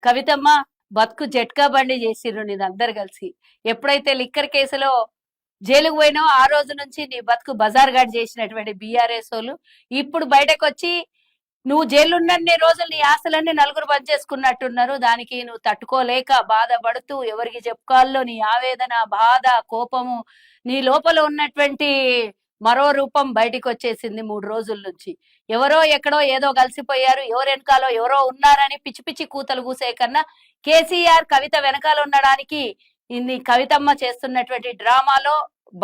కవితమ్మ బతుకు జట్కా బండి చేసిర్రు నీదందరు కలిసి. ఎప్పుడైతే లిక్కర్ కేసులో జైలుకు పోయినావో ఆ రోజు నుంచి నీ బతుకు బజార్ గాడ్ చేసినటువంటి బీఆర్ఎస్ వాళ్ళు ఇప్పుడు బయటకు వచ్చి నువ్వు జైలున్నన్ని రోజులు నీ ఆశలన్నీ నలుగురు పనిచేసుకున్నట్టున్నారు. దానికి నువ్వు తట్టుకోలేక బాధపడుతూ ఎవరికి చెప్పుకోవాలో నీ ఆవేదన, బాధ, కోపము నీ లోపల ఉన్నటువంటి మరో రూపం బయటికి వచ్చేసింది 3 రోజుల నుంచి. ఎవరో ఎక్కడో ఏదో కలిసిపోయారు, ఎవరు వెనకాలో ఎవరో ఉన్నారని పిచ్చి పిచ్చి కూతలు కూసే కన్నా కేసీఆర్ కవిత వెనకాల ఉండడానికి ఇన్ని కవితమ్మ చేస్తున్నటువంటి డ్రామాలో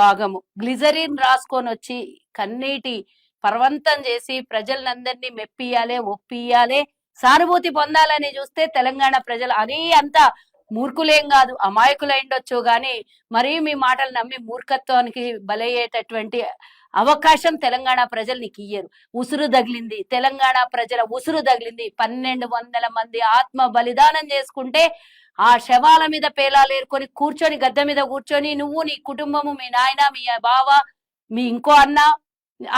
భాగము. గ్లిజరిన్ రాసుకొని వచ్చి కన్నీటి పర్వంతం చేసి ప్రజలందరినీ మెప్పియాలే, ఒప్పియాలే, సానుభూతి పొందాలని చూస్తే తెలంగాణ ప్రజలు అది అంత మూర్ఖులేం కాదు, అమాయకులైండొచ్చు గాని మరీ మీ మాటలు నమ్మి మూర్ఖత్వానికి బలయ్యేటటువంటి అవకాశం తెలంగాణ ప్రజలు నీకు ఇయ్యరు. ఉసురు తగిలింది, తెలంగాణ ప్రజల ఉసురు తగిలింది. 1200 మంది ఆత్మ బలిదానం చేసుకుంటే ఆ శవాల మీద పేలాలు ఏరుకొని కూర్చొని గద్దె మీద కూర్చొని నువ్వు, నీ కుటుంబము, మీ నాయన, మీ బావ, మీ ఇంకో అన్న,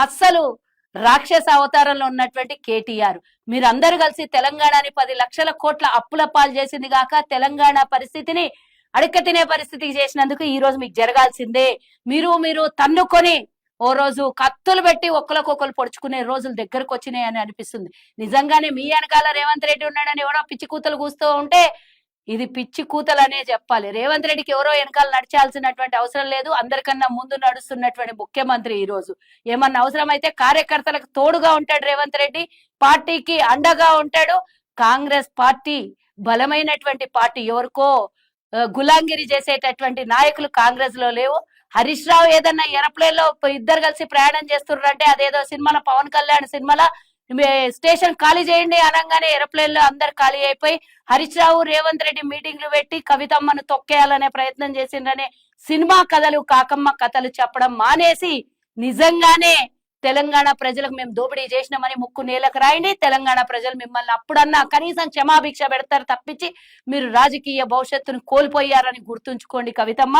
అస్సలు రాక్షస అవతారంలో ఉన్నటువంటి కేటీఆర్ మీరందరూ కలిసి తెలంగాణని 10 లక్షల కోట్ల అప్పుల పాలు చేసింది కాక తెలంగాణ పరిస్థితిని అడక్క తినే పరిస్థితికి చేసినందుకు ఈ రోజు మీకు జరగాల్సిందే. మీరు తన్నుకొని ఓ రోజు కత్తులు పెట్టి ఒక్కరికొకరు పొడుచుకునే రోజులు దగ్గరకు వచ్చినాయని అనిపిస్తుంది. నిజంగానే మీ వెనకాల రేవంత్ రెడ్డి ఉన్నాడని ఎవరో పిచ్చి కూతలు కూస్తూ ఉంటే ఇది పిచ్చి కూతలనే చెప్పాలి. రేవంత్ రెడ్డికి ఎవరో వెనకాల నడిచాల్సినటువంటి అవసరం లేదు. అందరికన్నా ముందు నడుస్తున్నటువంటి ముఖ్యమంత్రి ఈ రోజు ఏమన్నా అవసరం అయితే కార్యకర్తలకు తోడుగా ఉంటాడు రేవంత్ రెడ్డి, పార్టీకి అండగా ఉంటాడు. కాంగ్రెస్ పార్టీ బలమైనటువంటి పార్టీ, ఎవరికో గులాంగిరి చేసేటటువంటి నాయకులు కాంగ్రెస్ లో లేవు. హరీష్ రావు ఏదన్నా ఏరోప్లేన్ లో ఇద్దరు కలిసి ప్రయాణం చేస్తున్నారంటే అదేదో సినిమాలో పవన్ కళ్యాణ్ సినిమాలో స్టేషన్ ఖాళీ చేయండి అనగానే ఏరోప్లేన్ లో అందరు ఖాళీ అయిపోయి హరీష్ రావు రేవంత్ రెడ్డి మీటింగ్లు పెట్టి కవితమ్మను తొక్కేయాలనే ప్రయత్నం చేసిండ్రనే సినిమా కథలు, కాకమ్మ కథలు చెప్పడం మానేసి నిజంగానే తెలంగాణ ప్రజలకు మేము దోపిడీ చేసినామని ముక్కు నేలకు రాయండి. తెలంగాణ ప్రజలు మిమ్మల్ని అప్పుడన్నా కనీసం క్షమాభిక్ష పెడతారు తప్పించి మీరు రాజకీయ భవిష్యత్తును కోల్పోయారని గుర్తుంచుకోండి కవితమ్మ.